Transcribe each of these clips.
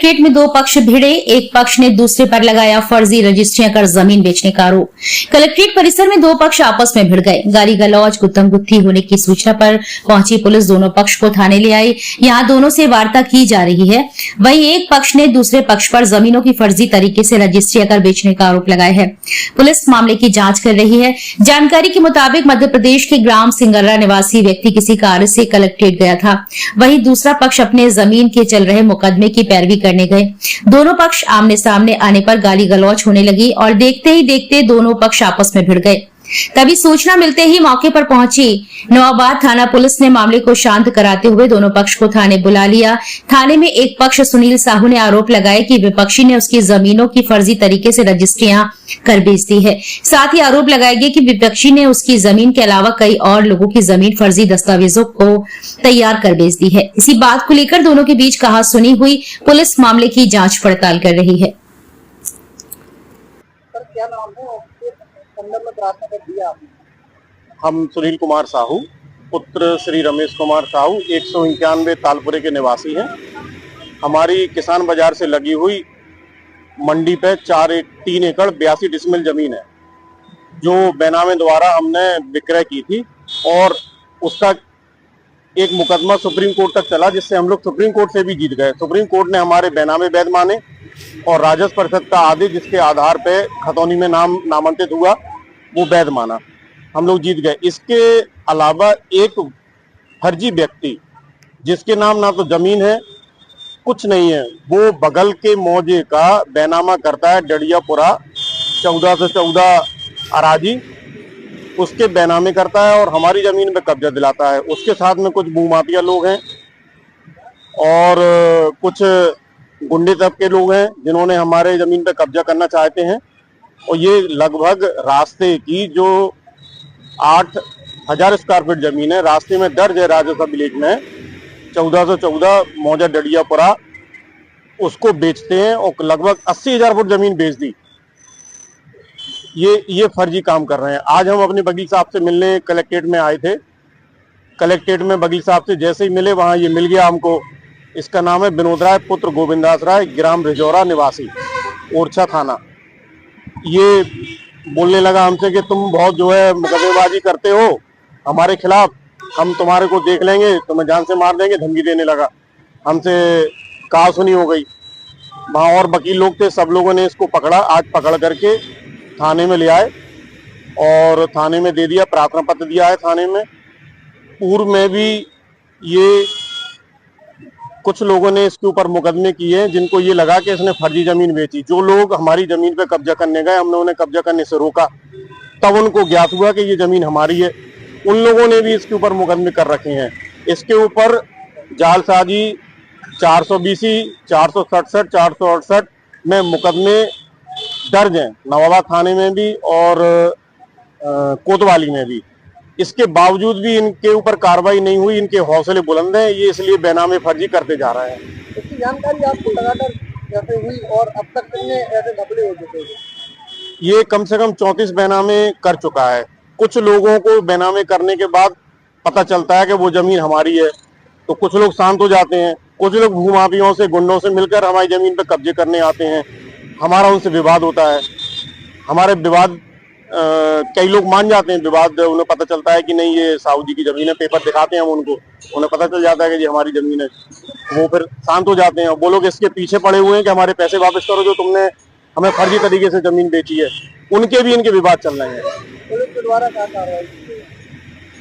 Collectorate में दो पक्ष भिड़े। एक पक्ष ने दूसरे पर लगाया फर्जी रजिस्ट्रियां कर जमीन बेचने का आरोप। कलेक्ट्रेट परिसर में दो पक्ष आपस में भिड़ गए। गाली गलौज गुत्थम गुत्थी होने की सूचना पर पहुंची पुलिस दोनों पक्ष को थाने ले आई। यहां दोनों से वार्ता की जा रही है। वहीं एक पक्ष ने दूसरे पक्ष पर जमीनों की फर्जी तरीके से रजिस्ट्रियां कर बेचने का आरोप लगाया है। पुलिस मामले की जांच कर रही है। जानकारी के मुताबिक मध्य प्रदेश के ग्राम सिंगर्रा निवासी व्यक्ति किसी कार्य से कलेक्ट्रेट गया था। वहीं दूसरा पक्ष अपने जमीन के चल रहे मुकदमे की पैरवी करने गए। दोनों पक्ष आमने सामने आने पर गाली गलौज होने लगी और देखते ही देखते दोनों पक्ष आपस में भिड़ गए। तभी सूचना मिलते ही मौके पर पहुंची नवाबाद थाना पुलिस ने मामले को शांत कराते हुए दोनों पक्ष को थाने बुला लिया। थाने में एक पक्ष सुनील साहू ने आरोप लगाया कि विपक्षी ने उसकी जमीनों की फर्जी तरीके से रजिस्ट्रियां कर बेच दी है। साथ ही आरोप लगाया गया कि विपक्षी ने उसकी जमीन के अलावा कई और लोगों की जमीन फर्जी दस्तावेजों को तैयार कर बेच दी है। इसी बात को लेकर दोनों के बीच कहासुनी हुई। पुलिस मामले की जांच पड़ताल कर रही है। क्या नाम है? संदर्भ में प्रार्थना कर दिया आपने। हम सुनील कुमार साहू पुत्र श्री रमेश कुमार साहू 191 तालपुरे के निवासी हैं। हमारी किसान बाजार से लगी हुई मंडी पे 3 एकड़ 82 डिसमिल जमीन है जो बेनामे द्वारा हमने विक्रय की थी और उसका एक मुकदमा सुप्रीम कोर्ट तक चला जिससे हम लोग सुप्रीम कोर्ट से भी जीत गए। सुप्रीम कोर्ट ने हमारे बेनामे वैध माने और राजस्व परिषद का आदेश जिसके आधार पे खतौनी में नाम नामांकित हुआ वो वैध माना, हम लोग जीत गए। इसके अलावा एक फर्जी व्यक्ति जिसके नाम ना तो जमीन है कुछ नहीं है, वो बगल के मौजे का बैनामा करता है। डडियापुरा 14 से 14 अराजी उसके बैनामे करता है और हमारी जमीन पे कब्जा दिलाता है। उसके साथ में कुछ भूमाफिया लोग हैं और कुछ गुंडे तबके लोग हैं जिन्होंने हमारे जमीन पे कब्जा करना चाहते हैं। और ये लगभग रास्ते की जो 8,000 स्क्वायर फीट जमीन है रास्ते में दर्ज है राजस्व विलेज में 14 से 14 मौजा डडियापुरा उसको बेचते हैं और लगभग 80,000 फुट जमीन बेच दी। ये फर्जी काम कर रहे हैं। आज हम अपने वकील साहब से मिलने कलेक्ट्रेट में आए थे। कलेक्ट्रेट में वकील साहब से जैसे ही मिले वहां ये मिल गया हमको। इसका नाम है विनोद राय पुत्र गोविंदास राय, ग्राम रिजौरा निवासी, ओरछा थाना। ये बोलने लगा हमसे कि तुम बहुत जो है मुकदमेबाजी करते हो हमारे खिलाफ, हम तुम्हारे को देख लेंगे, तुम्हें जान से मार देंगे, धमकी देने लगा। हमसे कहासुनी हो गई। वहाँ और वकील लोग थे, सब लोगों ने इसको पकड़ा। आज पकड़ करके थाने में ले आए और थाने में दे दिया, प्रार्थना पत्र दिया है थाने में। पूर्व में भी ये कुछ लोगों ने इसके ऊपर मुकदमे किए हैं जिनको ये लगा कि इसने फर्जी जमीन बेची। जो लोग हमारी जमीन पे कब्जा करने गए हमने उन्हें कब्जा करने से रोका, तब उनको ज्ञात हुआ कि ये जमीन हमारी है। उन लोगों ने भी इसके ऊपर मुकदमे कर रखे हैं। इसके ऊपर जालसाजी 420, 467, 468 में मुकदमे दर्ज हैं, नवाबाद थाने में भी और कोतवाली में भी। इसके बावजूद भी इनके ऊपर कार्रवाई नहीं हुई। इनके हौसले बुलंद हैं, ये इसलिए बेनामे फर्जी करते जा रहे हैं। इसकी जानकारी आपको लगातार कैसे हुई और अब तक कितने ऐसे घपले हो चुके हैं? ये कम से कम 34 बेनामे कर चुका है। कुछ लोगों को बेनामे करने के बाद पता चलता है कि वो जमीन हमारी है तो कुछ लोग शांत हो जाते हैं। कुछ लोग भूमाफियों से, गुंडों से मिलकर हमारी जमीन पर कब्जे करने आते हैं। हमारा उनसे विवाद होता है। हमारे विवाद कई लोग मान जाते हैं, विवाद उन्हें पता चलता है कि नहीं ये साहू जी की जमीन है, पेपर दिखाते हैं हम उनको, उन्हें पता चल जाता है कि ये हमारी जमीन है। वो फिर शांत हो जाते हैं। वो लोग इसके पीछे पड़े हुए हैं कि हमारे पैसे वापस करो जो तुमने हमें फर्जी तरीके से जमीन बेची है। उनके भी इनके विवाद चल रहे हैं। पुलिस के द्वारा क्या कार्रवाई?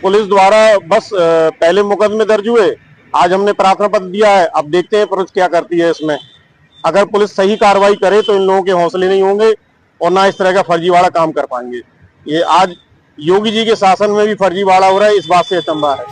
पुलिस द्वारा बस पहले मुकदमे दर्ज हुए, आज हमने प्रार्थना पत्र दिया है। अब देखते हैं पुलिस क्या करती है इसमें। अगर पुलिस सही कार्रवाई करे तो इन लोगों के हौसले नहीं होंगे और ना इस तरह का फर्जीवाड़ा काम कर पाएंगे। ये आज योगी जी के शासन में भी फर्जीवाड़ा हो रहा है, इस बात से अचंभा है।